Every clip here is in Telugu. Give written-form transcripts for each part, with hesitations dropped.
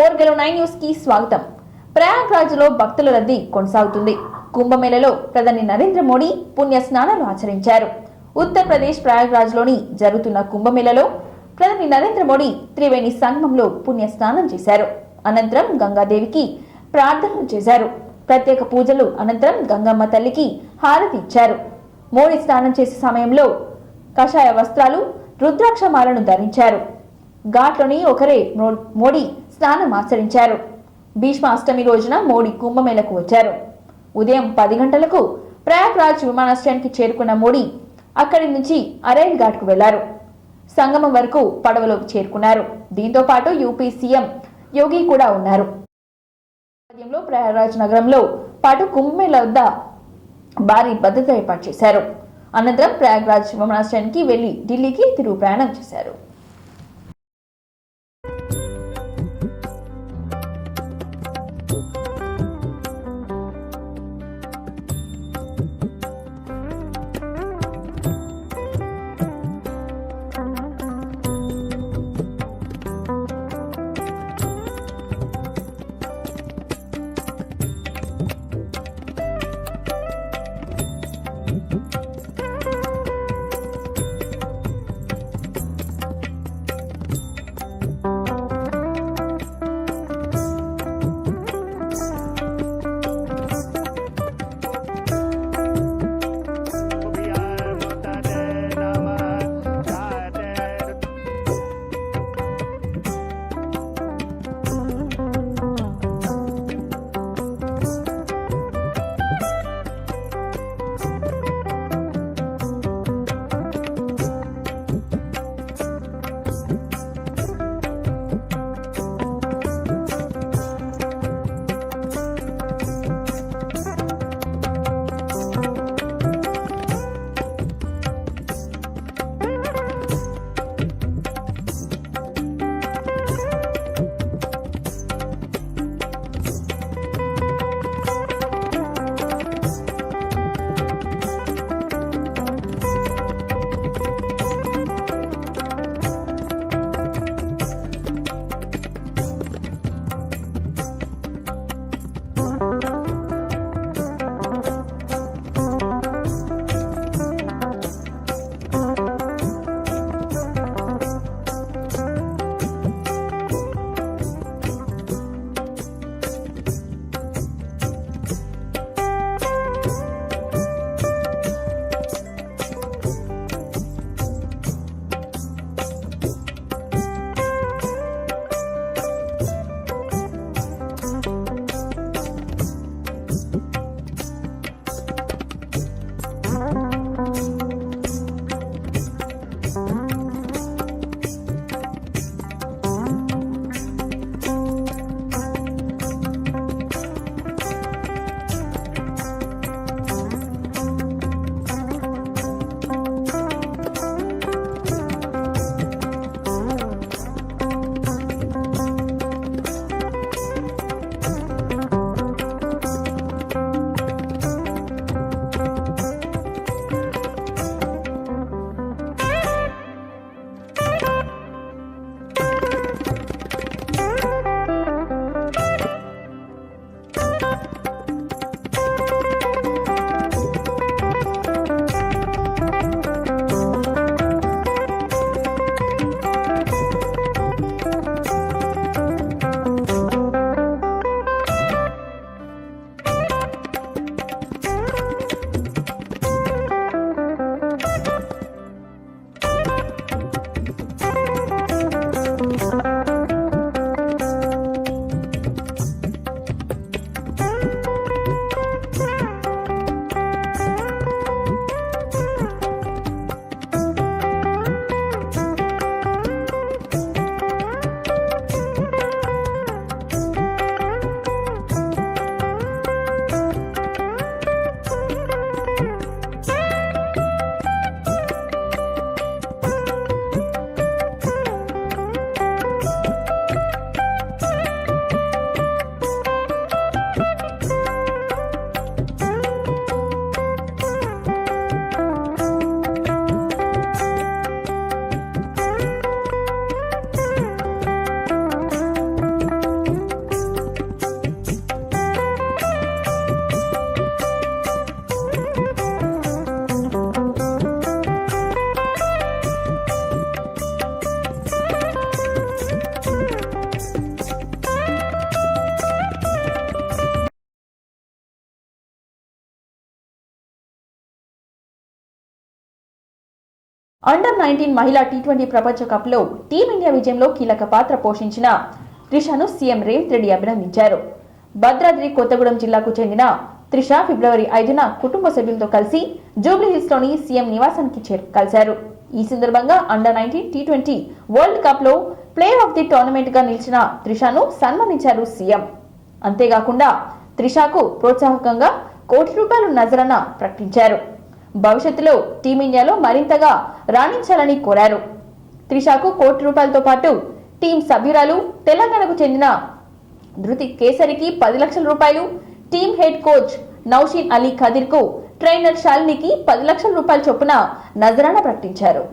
ఓర్గలో 9 న్యూస్ కి స్వాగతం. ప్రయాగ్రాజ్లో భక్తుల రద్దీ కొనసాగుతుంది. కుంభమేళలో ప్రధాని నరేంద్ర మోడీ పుణ్య స్నానాలు ఆచరించారు. ఉత్తరప్రదేశ్ ప్రయాగ్రాజ్లోని జరుగుతున్న కుంభమేళలో ప్రధాని నరేంద్ర మోడీ త్రివేణి సంగమంలో పుణ్య స్నానం చేశారు. అనంతరం గంగాదేవికి ప్రార్థనలు చేశారు. ప్రత్యేక పూజలు అనంతరం గంగమ్మ తల్లికి హారతి ఇచ్చారు. మోడీ స్నానం చేసే సమయంలో కాషాయ వస్త్రాలు, రుద్రాక్షమాలను ధరించారు. ఘాట్లోని ఒకరే మోడీ స్నానం ఆచరించారు. భీష్మ అష్టమి రోజున మోడీ కుంభమేళకు వచ్చారు. ఉదయం 10 గంటలకు ప్రయాగ్రాజ్ విమానాశ్రయానికి చేరుకున్న మోడీ అక్కడి నుంచి అరైల్ ఘాట్కు వెళ్లారు. సంగమం వరకు పడవలోకి చేరుకున్నారు. దీంతో పాటు యూపీ సీఎం యోగి కూడా ఉన్నారు. ప్రయాగ్రాజ్ నగరంలో పాటు కుంభమేళ వద్ద భారీ భద్రత ఏర్పాటు చేశారు. అనంతరం ప్రయాగ్రాజ్ విమానాశ్రయానికి వెళ్లి ఢిల్లీకి తిరుగు ప్రయాణం చేశారు. అండర్-19 మహిళా టీ20 ప్రపంచ కప్లో టీమిండియా విజయంలో కీలక పాత్ర పోషించిన త్రిషను సీఎం రేవంత్ రెడ్డి అభినందించారు. భద్రాద్రి కొత్తగూడెం జిల్లాకు చెందిన త్రిష ఫిబ్రవరి 5న కుటుంబ సభ్యులతో కలిసి జూబ్లీహిల్స్లోని సీఎం నివాసానికి కలిశారు. ఈ సందర్భంగా అండర్-19 టీ20 వరల్డ్ కప్ లో ప్లేయర్ ఆఫ్ ది టోర్నమెంట్ గా నిలిచిన త్రిషను సన్మానించారు సీఎం. అంతేకాకుండా త్రిషకు ప్రోత్సాహకంగా ₹1 కోటి నజరానా ప్రకటించారు. భవిష్యత్తులో టీమిండియాలో మరింతగా రాణించాలని కోరారు. త్రిషకు ₹1 కోటితో పాటు టీం సభ్యురాలు తెలంగాణకు చెందిన ధృతి కేసరికి ₹10 లక్షల, team head coach Naushin Ali Khadeer కు ట్రైనర్ శాలినికి ₹10 లక్షల చొప్పున నజరానా ప్రకటించారు.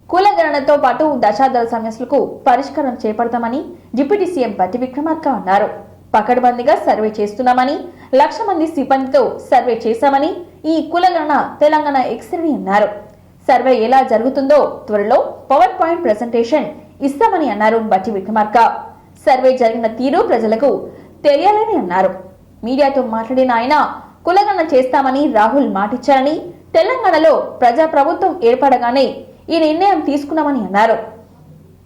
కులగణనతో పాటు దశాబ్దాల సమస్యలకు పరిష్కారం చేపడతామని డిప్యూటీ సీఎం బట్టి విక్రమార్క అన్నారు. పకడ్బందీగా సర్వే చేస్తున్నామని, 1,00,000 మంది సిబ్బందితో సర్వే చేశామని ఈ కులగణన తెలంగాణ ఎక్స్రేని అన్నారు. సర్వే ఎలా జరుగుతుందో త్వరలో పవర్ పాయింట్ ప్రెజెంటేషన్ ఇస్తామని అన్నారు బట్టి విక్రమార్క. సర్వే జరిగిన తీరు ప్రజలకు తెలియాలని అన్నారు. మీడియాతో మాట్లాడిన ఆయన కులగణన చేస్తామని రాహుల్ మాటిచ్చారని, తెలంగాణలో ప్రజాప్రభుత్వం ఏర్పడగానే ఈ నిర్ణయం తీసుకున్నామని అన్నారు.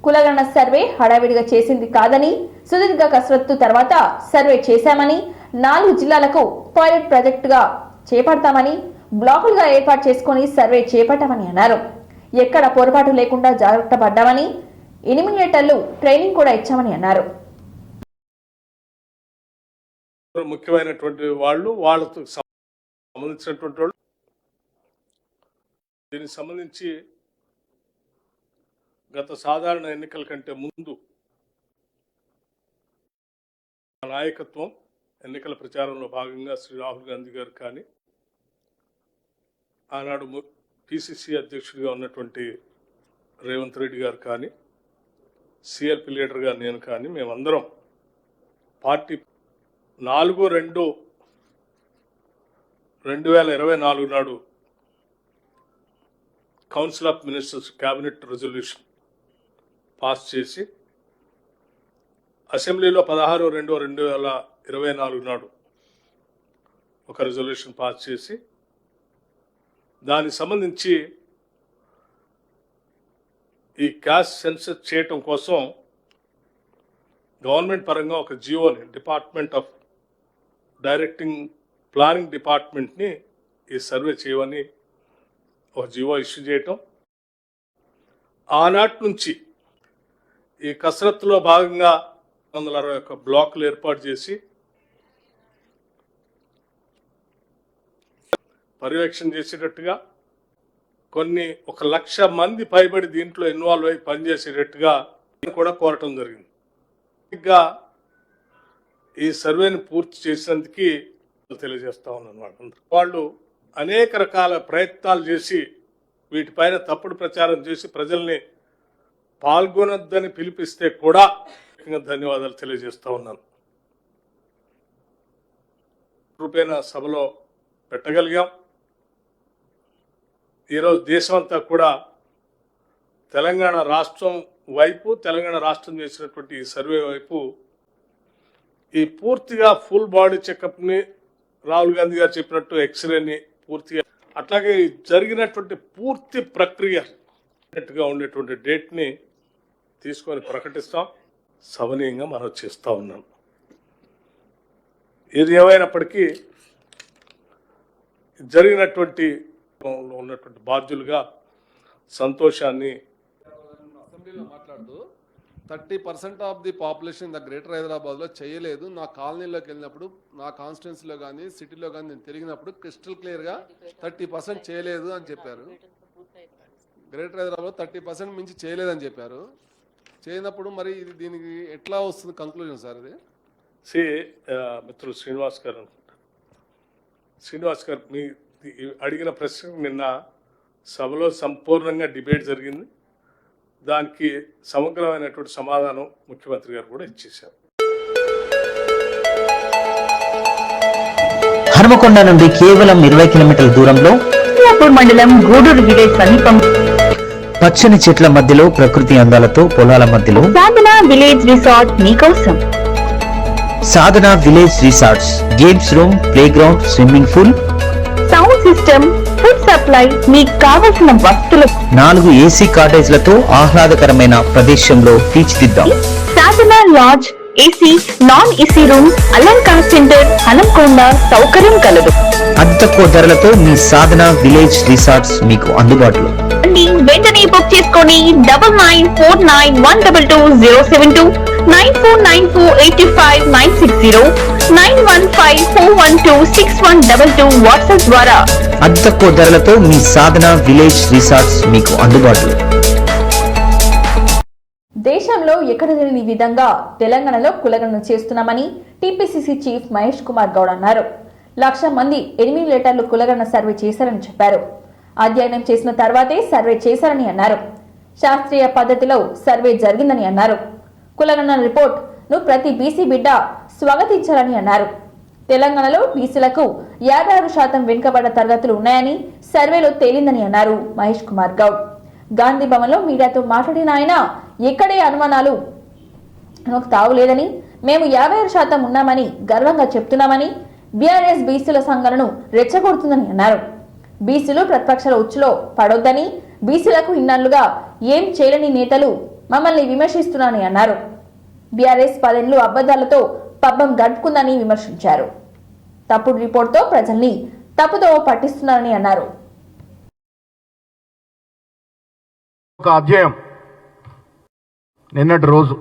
కులగణన సర్వే హడావిడిగా చేసింది కాదని, సుదీర్ఘ కసరత్తు తర్వాత సర్వే చేశామని, 4 జిల్లాలకు పైలట్ ప్రాజెక్టుగా చేపడతామని, బ్లాకులుగా ఏర్పాటు చేసుకుని సర్వే చేపట్టామని అన్నారు. ఎక్కడ పొరపాటు లేకుండా జాగ్రత్త పడ్డామని, ఎనిమినేటర్లు ట్రైనింగ్ కూడా ఇచ్చామని అన్నారు. ముఖ్యమైనటువంటి వాళ్ళతో సంబంధించినటువంటి వాళ్ళు దీనికి సంబంధించి గత సాధారణ ఎన్నికల కంటే ముందు నాయకత్వం ఎన్నికల ప్రచారంలో భాగంగా శ్రీ రాహుల్ గాంధీ గారు కానీ, ఆనాడు పిసిసి అధ్యక్షుడిగా ఉన్నటువంటి రేవంత్ రెడ్డి గారు కానీ, సిఎల్పి లీడర్గా నేను కానీ, మేమందరం పార్టీ 4/2/2024 నాడు council of ministers cabinet resolution pass చేసి, అసెంబ్లీలో 16/2/2024 నాడు ఒక రెజల్యూషన్ పాస్ చేసి, దానికి సంబంధించి ఈ క్యాస్ట్ సెన్సస్ చేయటం కోసం గవర్నమెంట్ పరంగా ఒక జియోని డిపార్ట్మెంట్ ఆఫ్ డైరెక్టింగ్ ప్లానింగ్ డిపార్ట్మెంట్ని ఈ సర్వే చేయమని ఒక జియో ఇష్యూ చేయటం, ఆనాటి నుంచి ఈ కసరత్తులో భాగంగా 161 బ్లాకులు ఏర్పాటు చేసి పర్యవేక్షణ చేసేటట్టుగా, కొన్ని 1,00,000 మంది పైబడి దీంట్లో ఇన్వాల్వ్ అయి పనిచేసేటట్టుగా కూడా కోరటం జరిగింది. ఇంకా ఈ సర్వేని పూర్తి చేసినందుకు తెలియజేస్తా ఉన్నాను. వాళ్ళు అనేక రకాల ప్రయత్నాలు చేసి వీటిపైన తప్పుడు ప్రచారం చేసి ప్రజల్ని పాల్గొనొద్దని పిలిపిస్తే కూడా ధన్యవాదాలు తెలియజేస్తా ఉన్నాను. రూపేణ సభలో పెట్టగలిగాం. ఈరోజు దేశం అంతా కూడా తెలంగాణ రాష్ట్రం వైపు, తెలంగాణ రాష్ట్రం చేసినటువంటి ఈ సర్వే వైపు ఈ పూర్తిగా ఫుల్ బాడీ చెకప్ని రాహుల్ గాంధీ గారు చెప్పినట్టు ఎక్స్రేని పూర్తిగా, అట్లాగే జరిగినటువంటి పూర్తి ప్రక్రియ ఉండేటువంటి డేట్ని తీసుకొని ప్రకటిస్తాం. సవనీయంగా మనం చేస్తూ ఉన్నాం. ఇది ఏమైనప్పటికీ జరిగినటువంటి ఉన్నటువంటి బాధ్యులుగా సంతోషాన్ని అసెంబ్లీలో మాట్లాడుతూ 30% of the population the greater హైదరాబాద్లో చేయలేదు. నా కాలనీలోకి వెళ్ళినప్పుడు, నా కాన్స్టిట్యున్సీలో కానీ సిటీలో కానీ నేను తిరిగినప్పుడు క్రిస్టల్ క్లియర్గా 30% చేయలేదు అని చెప్పారు. గ్రేటర్ హైదరాబాద్ 30% మించి చేయలేదని చెప్పారు. చేయనప్పుడు మరి ఇది దీనికి ఎట్లా వస్తుంది కంక్లూజన్ సార్? ఇది మిత్రులు శ్రీనివాస్ గారు అనుకుంటారు. శ్రీనివాస్ గారు మీ అడిగిన ప్రశ్న నిన్న సభలో సంపూర్ణంగా డిబేట్ జరిగింది. దానికి సమగ్రమైనటువంటి సమాధానం ముఖ్యమంత్రి గారు కూడా ఇచ్చేశారు. హనుమకొండ నుండి కేవలం 20 కిలోమీటర్ల దూరంలో మండలం గూడూరు విలేజ్ సమీపం పచ్చని చెట్ల మధ్యలో ప్రకృతి అందాలతో పొలాల మధ్యలో సాధన విలేజ్ రిసార్ట్ మీకోసం. Sadhana village resorts games room, play ground, swimming pool, sound system, food supply, మీకు కావలసిన వస్తువులు, 4 ఏసీ కాటేజ్లతో ఆహ్లాదకరమైన ప్రదేశంలో తీర్చిదిద్దాం. Sadhana lodge, AC, non AC room, Alankar centre, Hanumakonda సౌకర్యం కలదు. అతి తక్కువ ధరలతో మీ సాధన విలేజ్ రిసార్ట్స్ మీకు అందుబాటులో. వెంటనే బుక్ చేసుకొని 9949122072 949485960915412612 వాట్సాప్ ద్వారా అతి తక్కువ ధరలతో మీ సాధన విలేజ్ రిసార్ట్స్ మీకు అందుబాటులో. దేశంలో ఎక్కడ లేని విధంగా తెలంగాణలో కులగణన చేస్తున్నామని టీపీసీసీ చీఫ్ మహేష్ కుమార్ గౌడ్ అన్నారు. 1,00,000 మంది 8 లెటర్లు కులగణన సర్వే చేశారని చెప్పారు. అధ్యయనం చేసిన తర్వాతే సర్వే చేశారని అన్నారు. శాస్త్రీయ పద్ధతిలో సర్వే జరిగిందని అన్నారు. కులగణన రిపోర్ట్ ను ప్రతి బీసీ బిడ్డ స్వాగతించాలని అన్నారు. తెలంగాణలో బీసీలకు 56% వెనుకబడ్డ తరగతులు ఉన్నాయని సర్వేలో తేలిందని అన్నారు మహేష్ కుమార్ గౌడ్. గాంధీ భవన్ లో మీడియాతో మాట్లాడిన ఆయన ఎక్కడే అనుమానాలు తావులేదని, మేము 56% ఉన్నామని గర్వంగా చెప్తున్నామని, బీఆర్ఎస్ బీసీల సంఘాలను రెచ్చగొడుతుందని అన్నారు. బీసీలు ప్రతిపక్షాల ఉచ్చులో పడొద్దని, బీసీలకు ఇన్నాళ్లుగా ఏం చేయలేని నేతలు మమ్మల్ని విమర్శిస్తున్నారని అన్నారు. బీఆర్ఎస్ 10 ఏళ్లు అబద్ధాలతో పబ్బం గడుపుకుందని విమర్శించారు. తప్పుడు రిపోర్ట్తో ప్రజల్ని తప్పుదో పట్టిస్తున్నారని అన్నారు. ఒక అధ్యయం నిన్నటి రోజు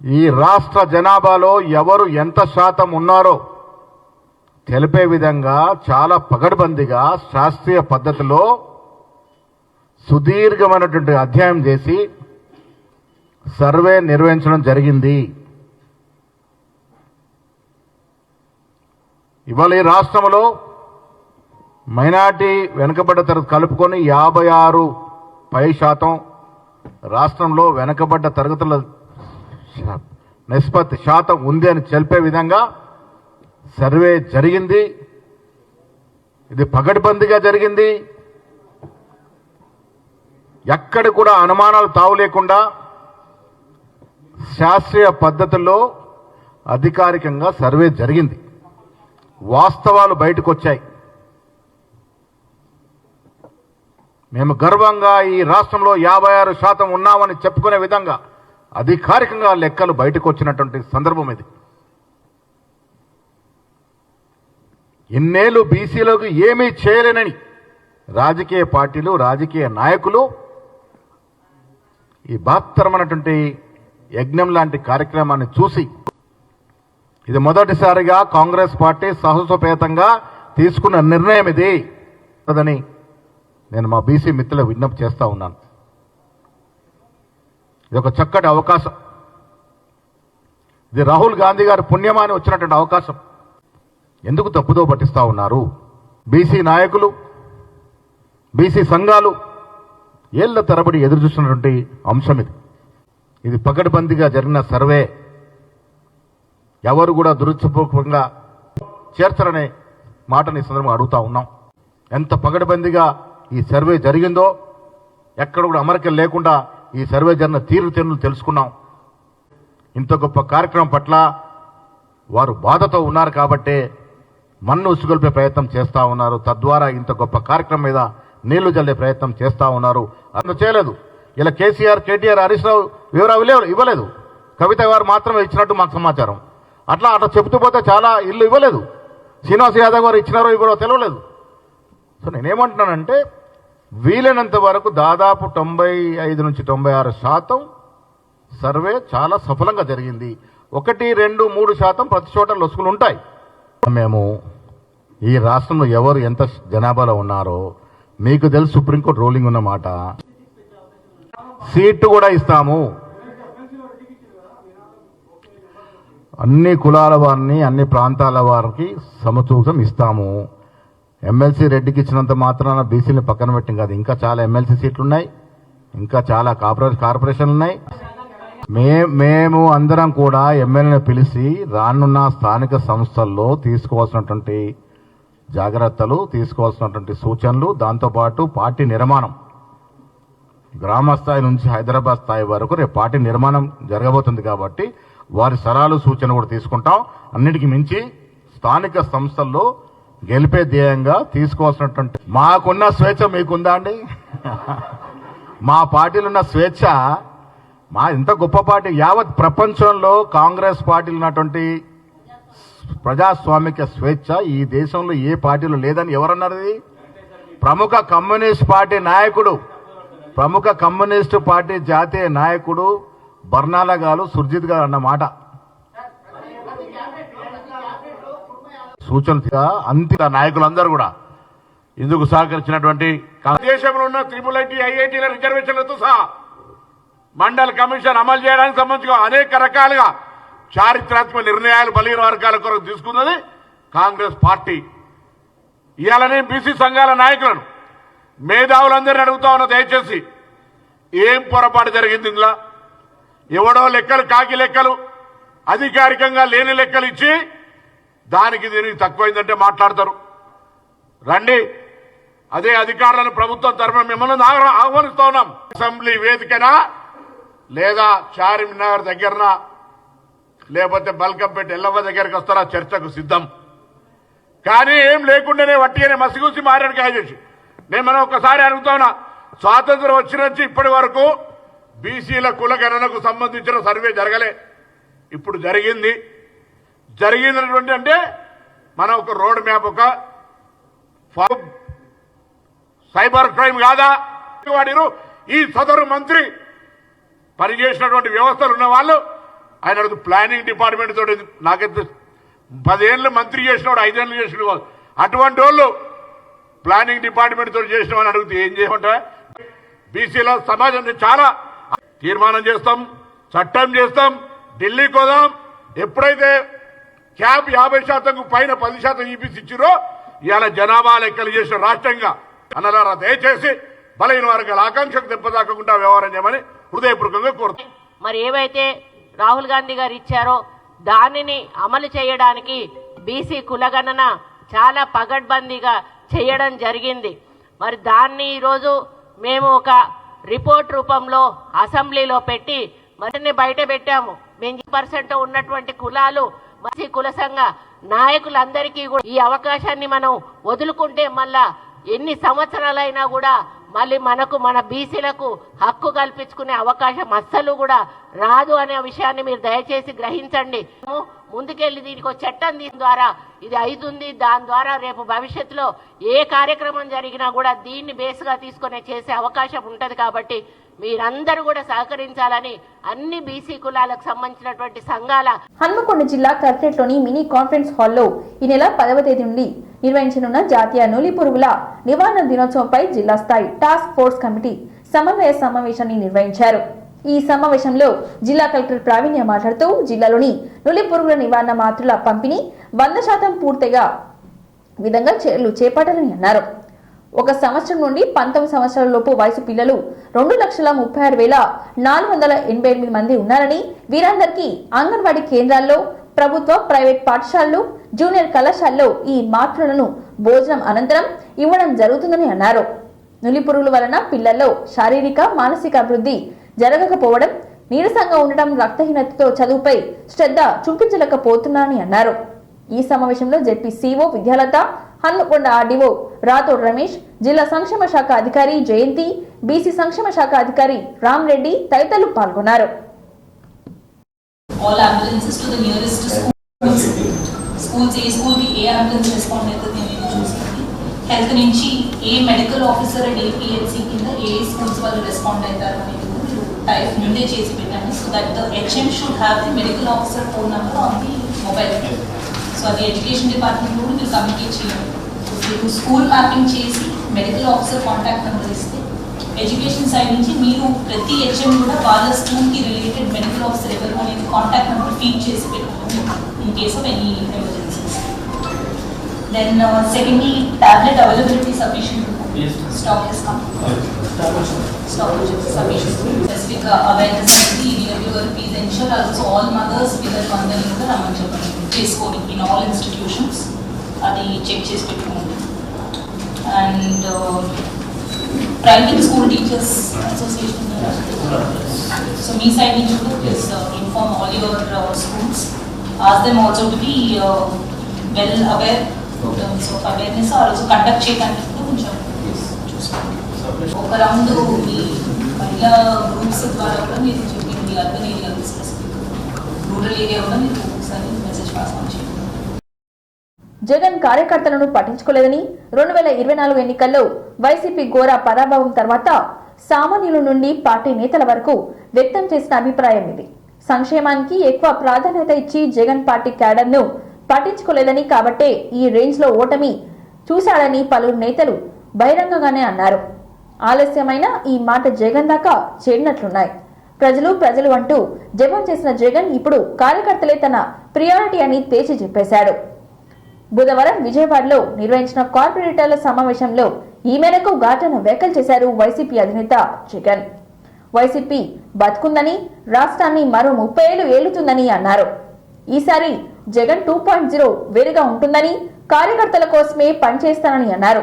ఈ రాష్ట్ర జనాభాలో ఎవరు ఎంత శాతం ఉన్నారో తెలిపే విధంగా చాలా పగడ్బందీగా శాస్త్రీయ పద్ధతిలో సుదీర్ఘమైనటువంటి అధ్యయనం చేసి సర్వే నిర్వహించడం జరిగింది. ఇవాళ ఈ రాష్ట్రంలో మైనార్టీ వెనుకబడ్డ తరగతి కలుపుకొని 56% రాష్ట్రంలో వెనుకబడ్డ తరగతుల నిష్పత్తి శాతం ఉంది అని తెలిపే విధంగా సర్వే జరిగింది. ఇది పగడ్బందీగా జరిగింది. ఎక్కడ కూడా అనుమానాలు తావు లేకుండా శాస్త్రీయ పద్ధతుల్లో అధికారికంగా సర్వే జరిగింది. వాస్తవాలు బయటకు వచ్చాయి. మేము గర్వంగా ఈ రాష్ట్రంలో 56% ఉన్నామని చెప్పుకునే విధంగా అధికారికంగా లెక్కలు బయటకు వచ్చినటువంటి సందర్భం ఇది. ఇన్నేళ్లు బీసీలకు ఏమీ చేయలేనని రాజకీయ పార్టీలు, రాజకీయ నాయకులు ఈ బహత్తరమైనటువంటి యజ్ఞం లాంటి కార్యక్రమాన్ని చూసి ఇది మొదటిసారిగా కాంగ్రెస్ పార్టీ సాహసోపేతంగా తీసుకున్న నిర్ణయం ఇది అని నేను మా బీసీ మిత్రులకు విజ్ఞప్తి చేస్తా ఉన్నాను. ఇది ఒక చక్కటి అవకాశం. ఇది రాహుల్ గాంధీ గారి పుణ్యమాని వచ్చినటువంటి అవకాశం. ఎందుకు తప్పుదో పట్టిస్తా ఉన్నారు? బీసీ నాయకులు, బీసీ సంఘాలు ఏళ్ల తరబడి ఎదురు చూస్తున్నటువంటి అంశం ఇది. ఇది పకడ్బందీగా జరిగిన సర్వే, ఎవరు కూడా దురుద్దేశపూర్వకంగా చేర్చరనే మాటని ఈ సందర్భంగా అడుగుతా ఉన్నాం. ఎంత పకడ్బందీగా ఈ సర్వే జరిగిందో, ఎక్కడ కూడా అమరికలు లేకుండా ఈ సర్వే జరిగిన తీరుతెన్నులు తెలుసుకున్నాం. ఇంత గొప్ప కార్యక్రమం పట్ల వారు బాధతో ఉన్నారు కాబట్టే మన్ను ఉసుగొల్పే ప్రయత్నం చేస్తూ ఉన్నారు. తద్వారా ఇంత గొప్ప కార్యక్రమం మీద నీళ్లు జల్లే ప్రయత్నం చేస్తూ ఉన్నారు. అతను చేయలేదు. ఇలా కేసీఆర్, కేటీఆర్, హరీష్ రావు వివరాలు ఇవ్వలేదు. కవిత గారు మాత్రమే ఇచ్చినట్టు మాకు సమాచారం. అట్లా చెబుతూ పోతే చాలా ఇల్లు ఇవ్వలేదు. శ్రీనివాస్ యాదవ్ గారు ఇచ్చినారో ఇవ్వడో తెలియలేదు. సో నేనేమంటున్నానంటే వీలైనంత వరకు దాదాపు 95 నుంచి 96% సర్వే చాలా సఫలంగా జరిగింది. 1, 2, 3% ప్రతి చోట లొసుగులు ఉంటాయి. మేము ఈ రాష్ట్రంలో ఎవరు ఎంత జనాభాలో ఉన్నారో మీకు తెలుసు. సుప్రీంకోర్టు రూలింగ్ ఉన్నమాట. సీటు కూడా ఇస్తాము. అన్ని కులాల వారిని, అన్ని ప్రాంతాల వారికి సమతూకం ఇస్తాము. ఎమ్మెల్సీ రెడ్డికి ఇచ్చినంత మాత్రాన బీసీని పక్కన పెట్టింది కాదు. ఇంకా చాలా ఎమ్మెల్సీ సీట్లు ఉన్నాయి, ఇంకా చాలా కార్పొరేషన్లు ఉన్నాయి. మేము అందరం కూడా ఎమ్మెల్యేని పిలిచి రానున్న స్థానిక సంస్థల్లో తీసుకోవాల్సినటువంటి జాగ్రత్తలు, తీసుకోవాల్సినటువంటి సూచనలు, దాంతోపాటు పార్టీ నిర్మాణం గ్రామ స్థాయి నుంచి హైదరాబాద్ స్థాయి వరకు రేపు పార్టీ నిర్మాణం జరగబోతుంది కాబట్టి వారి సలహాలు, సూచనలు కూడా తీసుకుంటాం. అన్నిటికీ మించి స్థానిక సంస్థల్లో గెలిపే ధ్యేయంగా తీసుకోవాల్సినటువంటి మాకున్న స్వేచ్ఛ మీకుందా అండి? మా పార్టీలో ఉన్న స్వేచ్ఛ, మా ఇంత గొప్ప పార్టీ, యావత్ ప్రపంచంలో కాంగ్రెస్ పార్టీలో ఉన్నటువంటి ప్రజాస్వామిక స్వేచ్ఛ ఈ దేశంలో ఏ పార్టీలో లేదని ఎవరన్నారు? ప్రముఖ కమ్యూనిస్ట్ పార్టీ నాయకుడు, ప్రముఖ కమ్యూనిస్టు పార్టీ జాతీయ నాయకుడు బర్నాలా గారు, సుర్జిత్ గారు అన్నమాట. సూచనగా అంతిమ నాయకులందరూ కూడా ఇందుకు సహకరించినటువంటి దేశంలో ఉన్న IIIT, IITల రిజర్వేషన్లతో సహా మండల్ కమిషన్ అమలు చేయడానికి సంబంధించి అనేక రకాలుగా చారిత్రాత్మక నిర్ణయాలు బలహీన వర్గాల కొరకు తీసుకున్నది కాంగ్రెస్ పార్టీ. ఇవాళనే బీసీ సంఘాల నాయకులను, మేధావులందరినీ అడుగుతా ఉన్నా, దయచేసి ఏం పొరపాటు జరిగింది ఇందులో? ఎవడో లెక్కలు, కాకి లెక్కలు, అధికారికంగా లేని లెక్కలు ఇచ్చి దానికి దీనికి తక్కువైందంటే మాట్లాడతారు. రండి, అదే అధికారులను ప్రభుత్వం తరఫున మిమ్మల్ని ఆహ్వానిస్తా ఉన్నాం. అసెంబ్లీ వేదికనా, లేదా చార్మినార్ దగ్గరనా, లేకపోతే బల్కంపేట ఎల్లవ్వ దగ్గరికి వస్తారా? చర్చకు సిద్ధం. కానీ ఏం లేకుండానే వట్టిగానే మసిగూసి మారడికాయ చేసి నేను మనం ఒకసారి అడుగుతా ఉన్నా, స్వాతంత్రం వచ్చిన నుంచి ఇప్పటి వరకు బీసీల కులగణనకు సంబంధించిన సర్వే జరగలే. ఇప్పుడు జరిగినటువంటి అంటే మనం ఒక రోడ్ మ్యాప్, ఒక సైబర్ క్రైమ్ కాదా వాడిరు? ఈ సదరు మంత్రి పనిచేసినటువంటి వ్యవస్థలు ఉన్న వాళ్ళు, ఆయన ప్లానింగ్ డిపార్ట్మెంట్ తోటి నాకైతే 10 ఏళ్ళు మంత్రి చేసినవాడు, 5 ఏళ్ళు చేసిన అటువంటి వాళ్ళు ప్లానింగ్ డిపార్ట్మెంట్ తోటి చేసిన అని అడిగితే ఏం చేయమంటే, బీసీల సమాజం చాలా తీర్మానం చేస్తాం, చట్టం చేస్తాం, ఢిల్లీకి పోదాం. ఎప్పుడైతే క్యాబ్ 50% పైన 10% ఈబీసీ ఇచ్చిరో ఇవాళ జనాభా లెక్కలు చేసిన రాష్ట్రంగా అన్నలారా, దయచేసి బలహీన వర్గాల ఆకాంక్షకు దెబ్బతాకకుండా వ్యవహారం చేయమని హృదయపూర్వకంగా కోరుతాం. మరి ఏవైతే రాహుల్ గాంధీ గారు ఇచ్చారో దానిని అమలు చేయడానికి బీసీ కులగణన చాలా పగడ్బందీగా చేయడం జరిగింది. మరి దాన్ని ఈరోజు మేము ఒక రిపోర్ట్ రూపంలో అసెంబ్లీలో పెట్టి మరిన్ని బయట పెట్టాము. 20% ఉన్నటువంటి కులాలు, బీసీ కుల సంఘ నాయకులందరికీ కూడా ఈ అవకాశాన్ని మనం వదులుకుంటే మళ్ళా ఎన్ని సంవత్సరాలైనా కూడా మళ్ళీ మనకు, మన బీసీలకు హక్కు కల్పించుకునే అవకాశం అస్సలు కూడా రాదు అనే విషయాన్ని మీరు దయచేసి గ్రహించండి. ముందుకెళ్లి దీనికి ఒక చట్టం దీని ద్వారా ఇది అవుతుంది. దాని ద్వారా రేపు భవిష్యత్తులో ఏ కార్యక్రమం జరిగినా కూడా దీన్ని బేస్గా తీసుకునే చేసే అవకాశం ఉంటది. కాబట్టి మీరందరూ కూడా సహకరించాలని అన్ని బీసీ కులాలకు సంబంధించినటువంటి సంఘాల హన్మకొండ జిల్లా కలెక్టరేట్లోని మినీ కాన్ఫరెన్స్ హాల్లో ఈ నెల 10వ తేదీ నుండి నిర్వహించనున్న జాతీయ నూలి పురుగుల నివారణ దినోత్సవంపై జిల్లా స్థాయి టాస్క్ ఫోర్స్ కమిటీ సమన్వయ సమావేశాన్ని నిర్వహించారు. ఈ సమావేశంలో జిల్లా కలెక్టర్ ప్రావీణ్య మాట్లాడుతూ జిల్లాలోని నులి పురుగుల నివారణ మాత్రల పంపిణీ 100% పూర్తిగా విధంగా చర్యలు చేపట్టాలని అన్నారు. ఒక సంవత్సరం నుండి 19 సంవత్సరాల లోపు వయసు పిల్లలు 2,36,488 మంది ఉన్నారని, వీరందరికీ అంగన్వాడీ కేంద్రాల్లో, ప్రభుత్వ ప్రైవేట్ పాఠశాలలు, జూనియర్ కళాశాలలో ఈ మాత్రలను భోజనం అనంతరం ఇవ్వడం జరుగుతుందని అన్నారు. నులిపురుగుల వలన పిల్లల్లో శారీరక, మానసిక అభివృద్ధి జరగకపోవడం, నీరసంగా ఉండటం, రక్తహీనతతో చదువుపై శ్రద్ధ చూపించలేకపోతున్నారని అన్నారు. ఈ సమావేశంలో ZP CEO Vidyalatha, Hanamkonda RDO Rathod Ramesh, జిల్లా సంక్షేమ శాఖ అధికారి జయంతి, బీసీ సంక్షేమ శాఖ అధికారి రామ్ రెడ్డి తదితరులు పాల్గొన్నారు. All ambulances to the nearest schools, A school కి ఏ అంబులెన్స్ రెస్పాండ్ అవుతుంది అనేది చూసుకోండి. హెల్త్ నుంచి ఏ మెడికల్ ఆఫీసర్ అండ్ ఏపీహెచ్సి కింద ఏ స్కూల్స్ వాళ్ళు రెస్పాండ్ అవుతారు అనేది మీరు టైప్ ముందే చేసి పెట్టండి. So that the HM should have the medical officer phone number on the mobile. So అది ఎడ్యుకేషన్ డిపార్ట్మెంట్ కూడా మీరు కమ్యూనికేట్ చేయండి. మీరు స్కూల్ మ్యాపింగ్ చేసి మెడికల్ ఆఫీసర్ కాంటాక్ట్ నెంబర్ ఇస్తే ఎడ్యుకేషన్ సైడ్ నుంచి మీరు ప్రతి హెచ్ఎం కూడా వాళ్ళ స్కూల్కి రిలేటెడ్ మెడికల్ ఆఫీసర్ ఎవరు అనేది కాంటాక్ట్ నెంబర్ ఫీడ్ చేసి పెట్టుకోండి in case of any emergencies. Then secondly, tablet availability sufficient, stock is come, stock sufficient. Specific awareness అనేది EWRPs ensure also all mothers పిల్లలు అందరినీ కూడా రమ్మని చెప్పండి చేసుకోండి ఇన్ ఆల్ ఇన్స్టిట్యూషన్స్. అది చెక్ చేసి పెట్టుకోండి. And private school teachers association, so మీ సైడ్ నుంచి కూడా please inform all your schools, ask them also to be well aware in terms of awareness, also conduct చేయడానికి కూడా కొంచెం చూసుకోండి. ఒక రౌండ్ మీ మహిళా గ్రూప్స్ ద్వారా కూడా మీరు చెప్పింది urban area specific, rural area కూడా మీరు ఒకసారి మెసేజ్ పాస్ ఆన్ చేయండి. జగన్ కార్యకర్తలను పట్టించుకోలేదని 2024 ఎన్నికల్లో వైసీపీ ఘోర పరాభవం తర్వాత సామాన్యుల నుండి పార్టీ నేతల వరకు వ్యక్తం చేసిన అభిప్రాయం ఇది. సంక్షేమానికి ఎక్కువ ప్రాధాన్యత ఇచ్చి జగన్ పార్టీ క్యాడర్ను పట్టించుకోలేదని, కాబట్టే ఈ రేంజ్ లో ఓటమి చూశాడని పలువురు నేతలు బహిరంగంగానే అన్నారు. ఆలస్యమైన ఈ మాట జగన్ దాకా చేరినట్లున్నాయి. ప్రజలు అంటూ జపం చేసిన జగన్ ఇప్పుడు కార్యకర్తలే తన ప్రియారిటీ అని తేల్చి చెప్పేశాడు. బుధవారం విజయవాడలో నిర్వహించిన కార్పొరేటర్ల సమావేశంలో ఈ మేరకు ఘాటన వ్యాఖ్యలు చేశారు వైసీపీ అధినేత జగన్. వైసీపీ బతుకుందని, రాష్ట్రాన్ని మరో 30 ఏళ్లు ఏలుతుందని అన్నారు. ఈసారి జగన్ 2.0 వేరుగా ఉంటుందని, కార్యకర్తల కోసమే పనిచేస్తానని అన్నారు.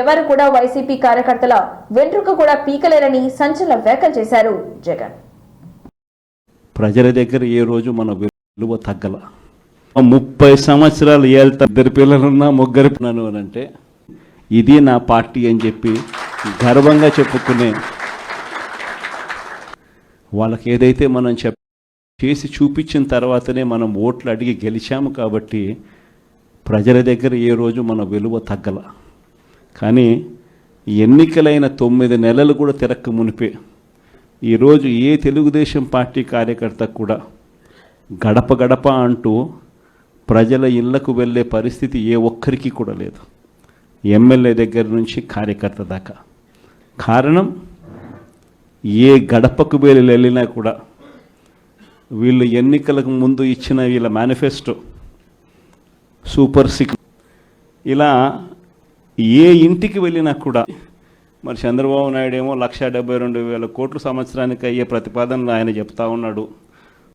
ఎవరు కూడా వైసీపీ కార్యకర్తల వెంట్రుక కూడా పీకలేరని సంచలన వ్యాఖ్యలు చేశారు జగన్. ప్రజల దగ్గర ఏ రోజు మన విలువ తగ్గల. 30 సంవత్సరాలు ఏళ్తా 2 పిల్లలున్నా 3 పిల్లలు అంటే ఇది నా పార్టీ అని చెప్పి గర్వంగా చెప్పుకునే వాళ్ళకి ఏదైతే మనం చేసి చూపించిన తర్వాతనే మనం ఓట్లు అడిగి గెలిచాము. కాబట్టి ప్రజల దగ్గర ఏ రోజు మన విలువ తగ్గల. కానీ ఎన్నికలైన 9 నెలలు కూడా తిరక్క మునిపే ఈరోజు ఏ తెలుగుదేశం పార్టీ కార్యకర్త కూడా గడప గడప అంటూ ప్రజల ఇళ్లకు వెళ్ళే పరిస్థితి ఏ ఒక్కరికి కూడా లేదు, ఎమ్మెల్యే దగ్గర నుంచి కార్యకర్త దాకా. కారణం, ఏ గడపకు వెళ్ళినా కూడా వీళ్ళు ఎన్నికలకు ముందు ఇచ్చిన వీళ్ళ మేనిఫెస్టో, సూపర్ 6, ఇలా ఏ ఇంటికి వెళ్ళినా కూడా మరి చంద్రబాబు నాయుడు ఏమో 1,72,000 కోట్ల సంవత్సరానికి అయ్యే ప్రతిపాదనలు ఆయన చెప్తా ఉన్నాడు.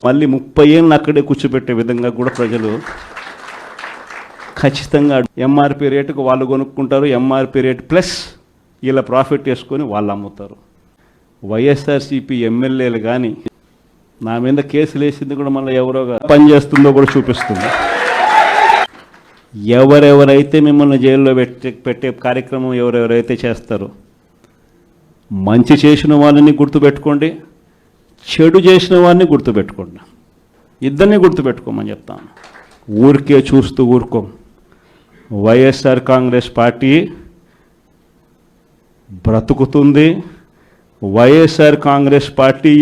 మళ్ళీ 30 ఏళ్ళు అక్కడే కూర్చోబెట్టే విధంగా కూడా ప్రజలు ఖచ్చితంగా ఎంఆర్పి రేటుకు వాళ్ళు కొనుక్కుంటారు. ఎంఆర్పి రేట్ ప్లస్ ఇలా ప్రాఫిట్ వేసుకొని వాళ్ళు అమ్ముతారు. వైఎస్ఆర్సీపీ ఎమ్మెల్యేలు కానీ నా మీద కేసులు వేసింది కూడా మళ్ళీ ఎవరో పనిచేస్తుందో కూడా చూపిస్తుంది. ఎవరెవరైతే మిమ్మల్ని జైల్లో పెట్టే కార్యక్రమం ఎవరెవరైతే చేస్తారో, మంచి చేసిన వాళ్ళని గుర్తుపెట్టుకోండి, చెడు చేసిన వారిని గుర్తుపెట్టుకోండి. ఇద్దరిని గుర్తుపెట్టుకోమని చెప్తాను. ఊరికే చూస్తూ ఊరుకోం. వైఎస్ఆర్ కాంగ్రెస్ పార్టీ బ్రతుకుతుంది. వైఎస్ఆర్ కాంగ్రెస్ పార్టీ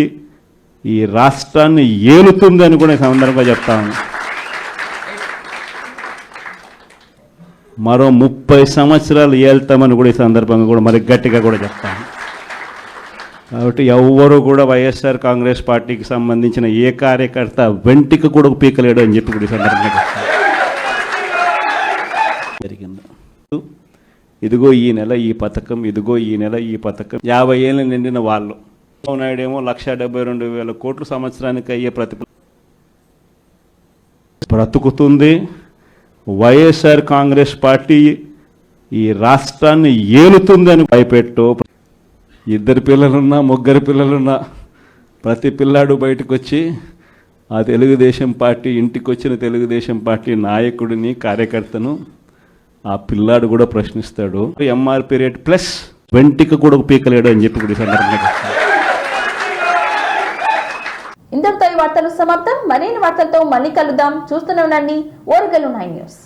ఈ రాష్ట్రాన్ని ఏలుతుంది అని కూడా ఈ సందర్భంగా చెప్తాను. మరో 30 సంవత్సరాలు ఏళ్తామని కూడా ఈ సందర్భంగా కూడా మరి గట్టిగా కూడా చెప్తాను. కాబట్టి ఎవరు కూడా వైఎస్ఆర్ కాంగ్రెస్ పార్టీకి సంబంధించిన ఏ కార్యకర్త వెంటికి కూడా పీకలేడు అని చెప్పి కూడా ఈ సందర్భంగా చెప్తాను. జరిగింది ఇదిగో ఈ నెల ఈ పథకం, ఇదిగో ఈ నెల ఈ పథకం. 50 ఏళ్ళు నిండిన వాళ్ళు నాయుడేమో 1,72,000 కోట్లు సంవత్సరానికి అయ్యే బ్రతుకుతుంది. వైఎస్ఆర్ కాంగ్రెస్ పార్టీ ఈ రాష్ట్రాన్ని ఏలుతుందని భయపెట్టు. 2 పిల్లలున్నా 3 పిల్లలున్నా ప్రతి పిల్లాడు బయటకు వచ్చి ఆ తెలుగుదేశం పార్టీ ఇంటికి వచ్చిన తెలుగుదేశం పార్టీ నాయకుడిని, కార్యకర్తను ఆ పిల్లాడు కూడా ప్రశ్నిస్తాడు. ఎంఆర్పీ రేట్ ప్లస్ వెంటికి కూడా పీకలేడు అని చెప్పి కూడా సందర్భంగా ఇంతటితో ఈ వార్తలు సమాప్తం. మరిన్ని వార్తలతో మళ్ళీ కలుద్దాం. చూస్తూనే ఉండండి ఓరుగల్లు 9 న్యూస్.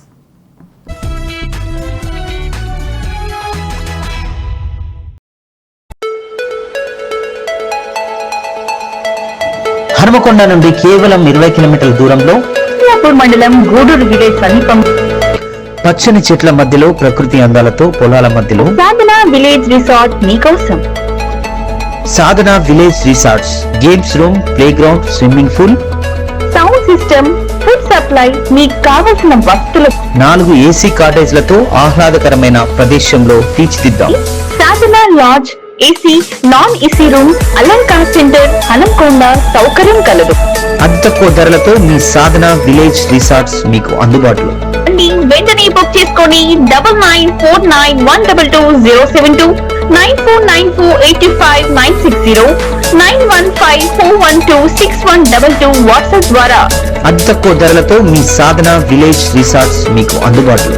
హనుమకొండ నుండి కేవలం 20 కిలోమీటర్ల దూరంలో మియాపూర్ మండలం గూడూరు విలేజ్ సమీపం పచ్చని చెట్ల మధ్యలో ప్రకృతి అందాలతో పొలాల మధ్యలో సాధన విలేజ్ రిసార్ట్ మీకోసం. Sadhana village resorts games room, play ground, swimming pool, sound system, food supply, మీకు కావలసిన వస్తువులు 4 ఏసీ కాటేజ్లతో ఆహ్లాదకరమైన ప్రదేశంలో తీర్చిదిద్దాం. Sadhana lodge, AC, non AC room, Alankara centre, Hanumakonda సౌకర్యం కలదు. అతి తక్కువ ధరలతో మీ సాధన విలేజ్ రిసార్ట్స్ మీకు అందుబాటులో. వెంటనే బుక్ చేసుకొని 9949122072 949485960915412612 వాట్సాప్ ద్వారా అతి తక్కువ ధరలతో మీ సాధన విలేజ్ రిసార్ట్స్ మీకు అందుబాటులో.